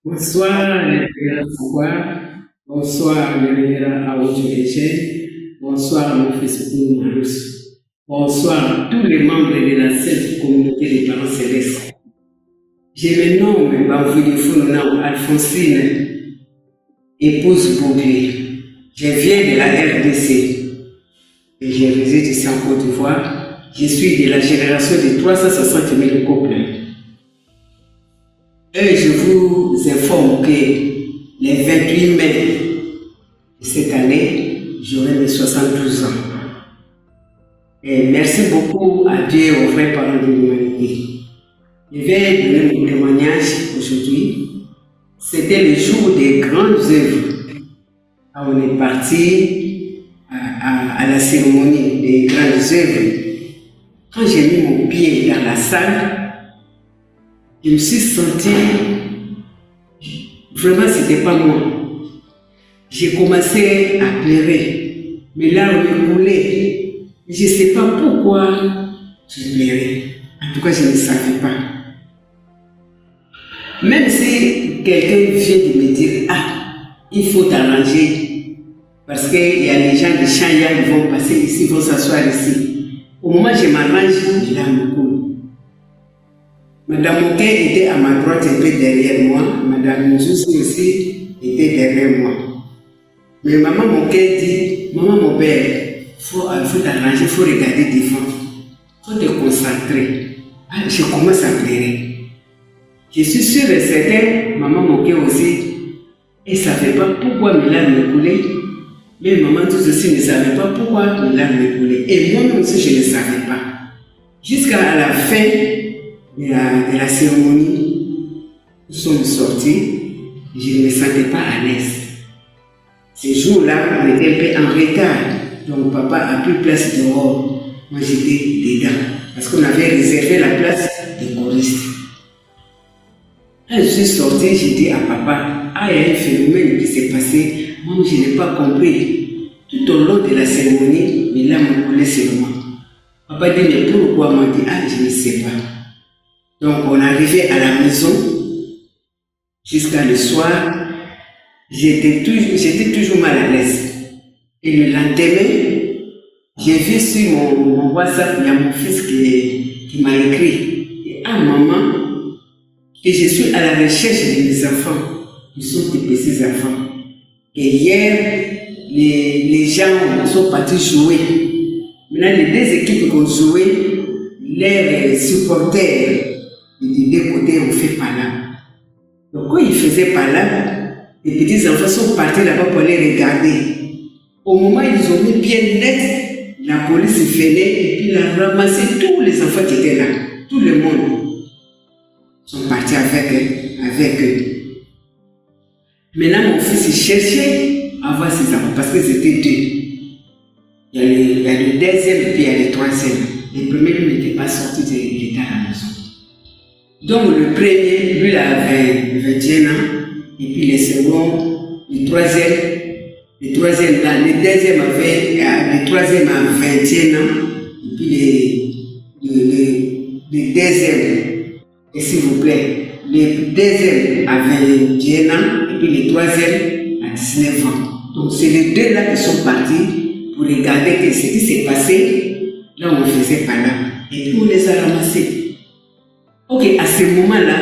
Bonsoir, les révérends François. Bonsoir, les révérends Aoudjou Etienne. Bonsoir, mon fils Kourou Marus. Bonsoir, tous les membres de la sainte communauté des parents célestes. Je me nomme Bamfoudi Founonao Alphonsine, épouse Bouguer. Je viens de la RDC et je réside ici en Côte d'Ivoire. Je suis de la génération de 360 000 couples. Et je vous informe que le 28 mai de cette année, j'aurai mes 72 ans. Et merci beaucoup à Dieu et aux vrais parents de l'humanité. Je vais donner mon témoignage aujourd'hui. C'était le jour des grandes œuvres. On est parti à la cérémonie des grandes œuvres. Quand j'ai mis mon pied dans la salle, je me suis senti, vraiment c'était pas moi. J'ai commencé à pleurer, mes larmes me coulaient. Je ne sais pas pourquoi je pleurais. En tout cas, je ne savais pas. Même si quelqu'un vient de me dire, il faut t'arranger, parce qu'il y a des gens de Chaya qui vont passer ici, vont s'asseoir ici. Au moment où je m'arrange, les larmes me coulent. Madame Moquet était à ma droite, un peu derrière moi. Madame Moussoussi aussi était derrière moi. Mais maman Moquet dit, maman mon père, il faut t'arranger, il faut regarder devant. Il faut te concentrer. Je commence à pleurer. Je suis sûre et certaine, maman Moquet aussi, elle ne savait pas pourquoi mes larmes me coulaient. Mais maman tous aussi ne savait pas pourquoi mes larmes me coulaient. Et moi-même aussi, je ne savais pas. Jusqu'à la fin de la cérémonie, nous sommes sortis, je ne me sentais pas à l'aise. Ce jour-là, on était un peu en retard, donc papa a pris place dehors. Moi, j'étais dedans, parce qu'on avait réservé la place des choristes. Quand je suis sortie, j'ai dit à papa, il y a un phénomène qui s'est passé, moi je n'ai pas compris. Tout au long de la cérémonie, mes larmes coulaient sur moi. Papa dit, mais pourquoi? Moi, je dis, je ne sais pas. Donc, on arrivait à la maison, jusqu'à le soir, j'étais toujours mal à l'aise. Et le lendemain, j'ai vu sur mon WhatsApp, il y a mon fils qui m'a écrit, maman, que je suis à la recherche de mes enfants, qui sont des petits enfants. Et hier, les gens sont partis jouer. Maintenant, les deux équipes qui ont joué, les supporters, des deux côtés ont fait par là. Donc quand ils faisaient par là, les petits enfants sont partis là-bas pour les regarder. Au moment où ils ont mis bien net, la police venait et puis il a ramassé tous les enfants qui étaient là. Tout le monde sont partis avec eux. Maintenant mon fils il cherchait à voir ses enfants parce que c'était deux. Il y a le deuxième et puis il y a le troisième. Le premier lui n'était pas sorti, il était à la maison. Donc le premier, lui il avait 21 ans, et puis le second, le troisième là, le deuxième a 21 ans, et puis le deuxième, et s'il vous plaît, le deuxième a 21 ans, et puis le troisième a 19 ans. Donc c'est les deux là qui sont partis pour regarder ce qui s'est passé, là où on faisait par là, et puis on les a ramassés. Ok, à ce moment-là,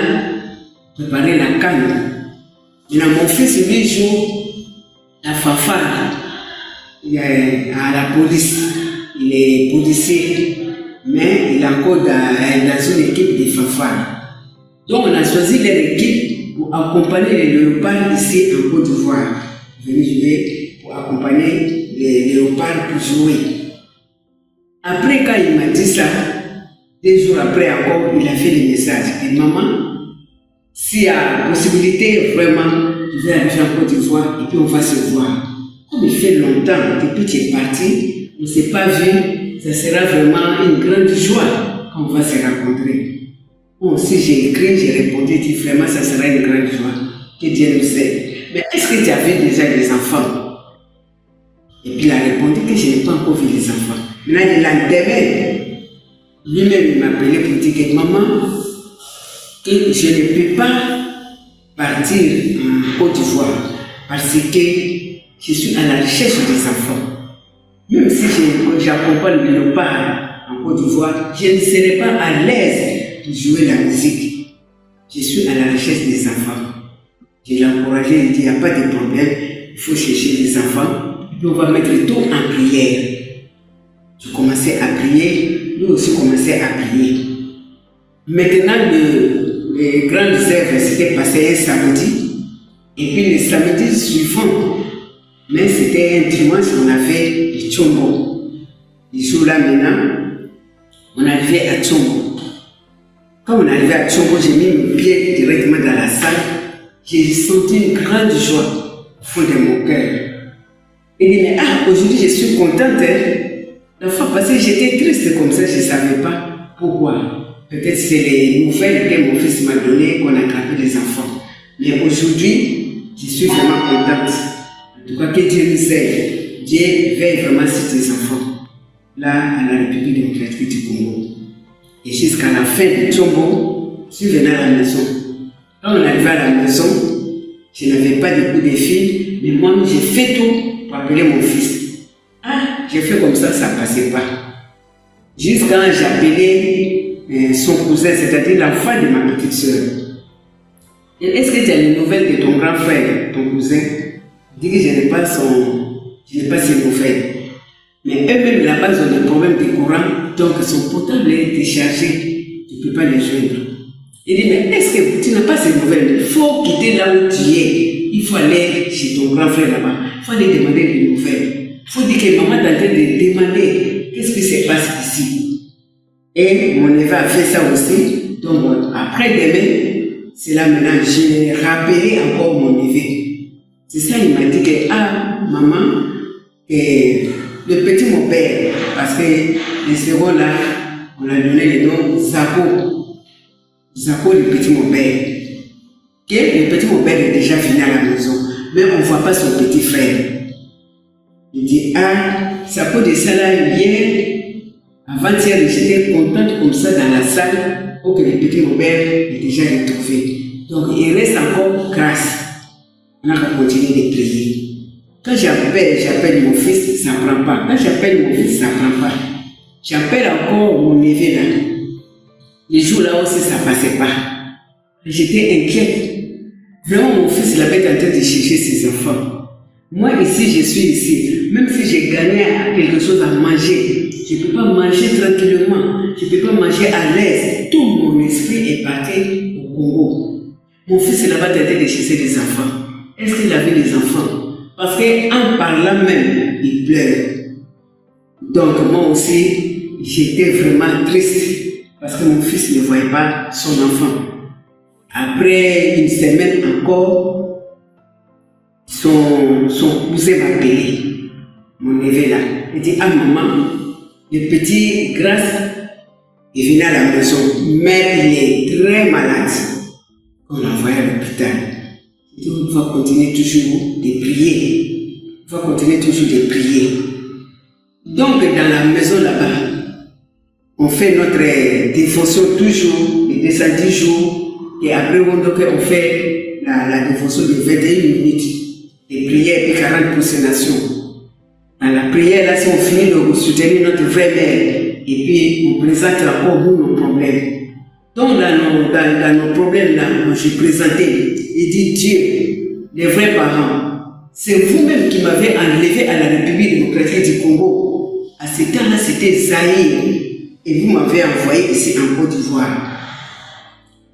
préparer la canne. Mon fils, lui, joue la fanfare à la police. Il est policier, mais il est encore dans une équipe de fanfare. Donc, on a choisi leur équipe pour accompagner les léopards ici en Côte d'Ivoire. Venez jouer pour accompagner les léopards pour jouer. Après, quand il m'a dit ça, 2 jours après encore, il a fait le message. Et maman, s'il y a possibilité, vraiment, je vais arriver en Côte d'Ivoire et puis on va se voir. Comme il fait longtemps, depuis que tu es parti, on ne s'est pas vu, ça sera vraiment une grande joie quand on va se rencontrer. Bon, si j'ai écrit, j'ai répondu, dit vraiment, ça sera une grande joie. Que Dieu nous aide. Mais est-ce que tu avais déjà des enfants? Et puis il a répondu que je n'ai pas encore vu les enfants. Maintenant, le lendemain, lui-même il m'appelait pour dire que maman, que je ne peux pas partir en Côte d'Ivoire parce que je suis à la recherche des enfants. Même si j'accompagne le léopard en Côte d'Ivoire, je ne serai pas à l'aise de jouer la musique. Je suis à la recherche des enfants. Je l'ai encouragé, il dit, il n'y a pas de problème, il faut chercher des enfants, puis on va mettre tout en prière. Je commençais à prier, lui aussi commençait à prier. Maintenant, les grandes œuvres s'étaient passées un samedi, et puis le samedi suivant, mais c'était un dimanche, on a fait le Tchombo. Le jour-là maintenant, on arrivait à Tchombo. Quand on arrivait à Tchombo, j'ai mis mes pieds directement dans la salle. J'ai senti une grande joie au fond de mon cœur. Il dit, mais aujourd'hui je suis contente. La fois passée, j'étais triste comme ça, je ne savais pas pourquoi. Peut-être c'est les nouvelles que mon fils m'a données qu'on a attrapé des enfants. Mais aujourd'hui, je suis vraiment contente. En tout cas, que Dieu nous aide. Dieu veille vraiment sur tes enfants. Là, à la République démocratique du Congo. Et jusqu'à la fin du Tchombo, je suis venu à la maison. Quand on arrivait à la maison, je n'avais pas de coup de fil, mais moi, j'ai fait tout pour appeler mon fils. J'ai fait comme ça ne passait pas. Jusqu'à quand j'ai appelé son cousin, c'est-à-dire l'enfant de ma petite soeur. Est-ce que tu as les nouvelles de ton grand frère, ton cousin? Il dit que je n'ai pas ses nouvelles. Mais eux-mêmes là-bas, ils ont des problèmes de courant, donc son portable est déchargé, tu ne peux pas les joindre. Il dit, mais est-ce que tu n'as pas ces nouvelles? Il faut quitter là où tu es. Il faut aller chez ton grand frère là-bas. Il faut aller demander des nouvelles. Il faut dire que maman est en train de demander qu'est-ce qui se passe ici. Et mon neveu a fait ça aussi. Donc après demain, c'est là maintenant, j'ai rappelé encore mon neveu. C'est ça, il m'a dit que, maman, le petit mon père, parce que les second là, on a donné le nom Zako. Zako, le petit mon père. Le petit mon père est déjà venu à la maison, mais on ne voit pas son petit frère. Il dit, Zako de ça là, hier, avant-hier, j'étais contente comme ça dans la salle, pour que le petit mon père est déjà retrouvé. Donc il reste encore grâce. On a continué de prier. Quand j'appelle mon fils, ça ne prend pas. Quand j'appelle mon fils, ça ne prend pas. J'appelle encore mon neveu là. Les jours là aussi, ça ne passait pas. J'étais inquiète. Vraiment, mon fils il avait en train de chercher ses enfants. Moi ici, je suis ici. Même si j'ai gagné quelque chose à manger, je ne peux pas manger tranquillement. Je ne peux pas manger à l'aise. Tout mon esprit est parti au Congo. Mon fils là-bas en train de chercher des enfants. Est-ce qu'il avait des enfants? Parce qu'en parlant même, il pleure. Donc moi aussi, j'étais vraiment triste parce que mon fils ne voyait pas son enfant. Après une semaine encore, son cousin m'a appelé, mon neveu là. Il dit, maman, le petit Grâce est venu à la maison, mais il est très malade. On l'a envoyé à l'hôpital. On va continuer toujours de prier. On va continuer toujours de prier. Donc, dans la maison là-bas, on fait notre dévotion toujours, les 210 jours. Et après, on fait la dévotion de 21 minutes de prière et 40 prosternations. Dans la prière, là, si on finit de soutenir notre vraie mère, et puis on présente encore nos problèmes. Donc, dans nos problèmes, là, j'ai présenté. Il dit, Dieu, les vrais parents, c'est vous-même qui m'avez enlevé à la République démocratique du Congo. À ce temps-là, c'était Zaïre. Et vous m'avez envoyé ici en Côte d'Ivoire.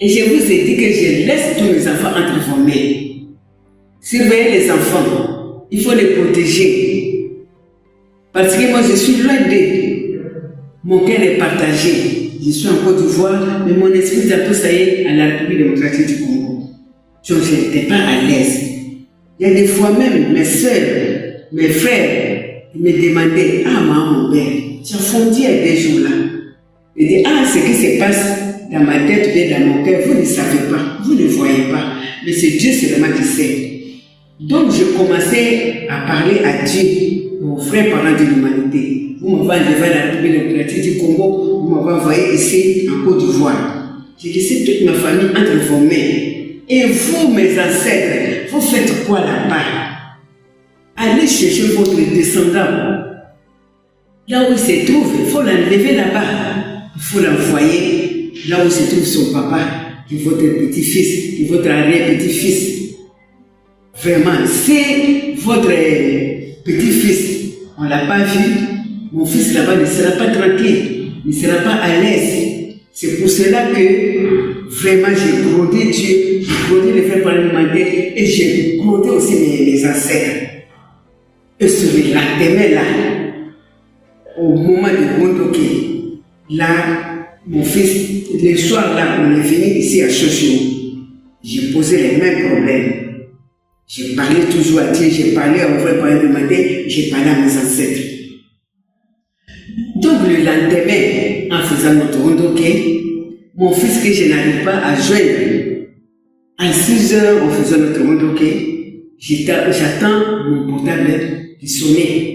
Et je vous ai dit que je laisse tous mes enfants entre vos mains. Surveillez les enfants. Il faut les protéger. Parce que moi, je suis loin d'eux. Mon cœur est partagé. Je suis en Côte d'Ivoire, mais mon esprit est tous à la République démocratique du Congo. Je n'étais pas à l'aise. Il y a des fois même, mes soeurs, mes frères, ils me demandaient, maman, mon père, tu as fondu à des jours-là. Ils disaient, ce qui se passe dans ma tête ou dans mon cœur, vous ne savez pas, vous ne voyez pas. Mais c'est Dieu seulement qui sait. Donc, je commençais à parler à Dieu, aux vrais parents de l'humanité. Vous m'avez enlevé à la République démocratique du Congo, vous m'avez envoyé ici en Côte d'Ivoire. J'ai laissé toute ma famille entre vos mains. Et vous, mes ancêtres, vous faites quoi là-bas? Allez chercher votre descendant. Là où il se trouve, il faut l'enlever là-bas. Il faut l'envoyer là où se trouve son papa, qui est votre petit-fils, qui est votre arrière-petit-fils. Vraiment, c'est votre petit-fils. On ne l'a pas vu. Mon fils là-bas ne sera pas tranquille, ne sera pas à l'aise. C'est pour cela que vraiment j'ai brodé Dieu, j'ai brodé les frères parlementaires et j'ai brodé aussi mes ancêtres. Et sur le lendemain là, au moment de Bondoké, là, mon fils, le soir là, on est venu ici à Chocho, j'ai posé les mêmes problèmes. J'ai parlé toujours à Dieu, j'ai parlé à mon frère parlementaire, j'ai parlé à mes ancêtres. Donc le lendemain, en faisant notre Bondoké, mon fils que je n'arrive pas à joindre, à 6 heures, en faisant notre Bondoké, j'attends mon portable qui sonnait.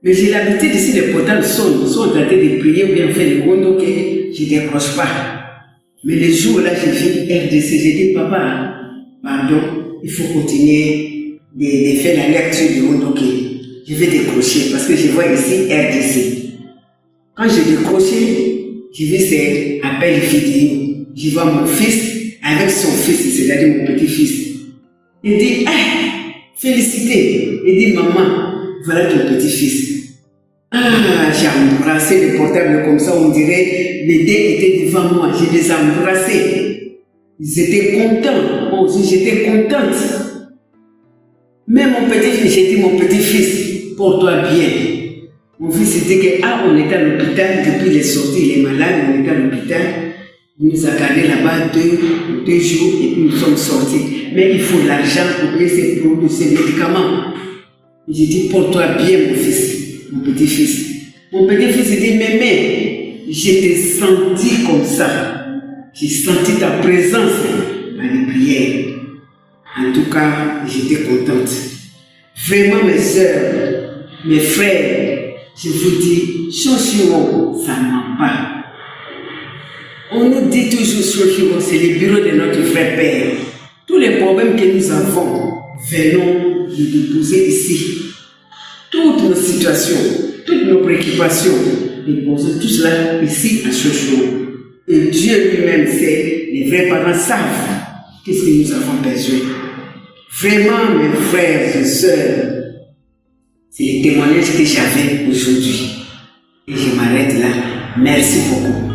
Mais j'ai l'habitude ici, les portables sonnent, sont en train de prier ou bien faire le Bondoké, je ne décroche pas. Mais le jour là, j'ai fait RDC, j'ai dit, papa, pardon, il faut continuer de faire la lecture du Bondoké. Je vais décrocher parce que je vois ici RDC. Quand j'ai décroché, j'ai vu ces appels vidéo. Je vois mon fils avec son fils, c'est-à-dire mon petit-fils. Il dit, félicité. Il dit, maman, voilà ton petit-fils. Ah, j'ai embrassé le portable comme ça, on dirait, les deux étaient devant moi, je les ai embrassés. Ils étaient contents, moi aussi j'étais contente. Mais mon petit-fils, j'ai dit, mon petit-fils, porte-toi bien. Mon fils dit que, on était à l'hôpital, depuis il est sorti, il est malade, on était à l'hôpital. Il nous a gardés là-bas 2 jours et puis nous sommes sortis. Mais il faut l'argent pour payer ces produits, ces médicaments. J'ai dit, porte-toi bien, mon fils, mon petit-fils. Mon petit-fils dit, mais, je t'ai senti comme ça. J'ai senti ta présence dans les prières. En tout cas, j'étais contente. Vraiment, mes soeurs, mes frères, je vous dis, Chochiron, ça ne ment pas. On nous dit toujours, Chochiron, c'est le bureau de notre vrai Père. Tous les problèmes que nous avons, venons de déposer ici. Toutes nos situations, toutes nos préoccupations, déposons tout cela ici à Chochiron. Et Dieu lui-même sait, les vrais parents savent qu'est-ce que nous avons besoin. Vraiment, mes frères et sœurs, c'est les témoignages que j'avais aujourd'hui. Et je m'arrête là. Merci beaucoup.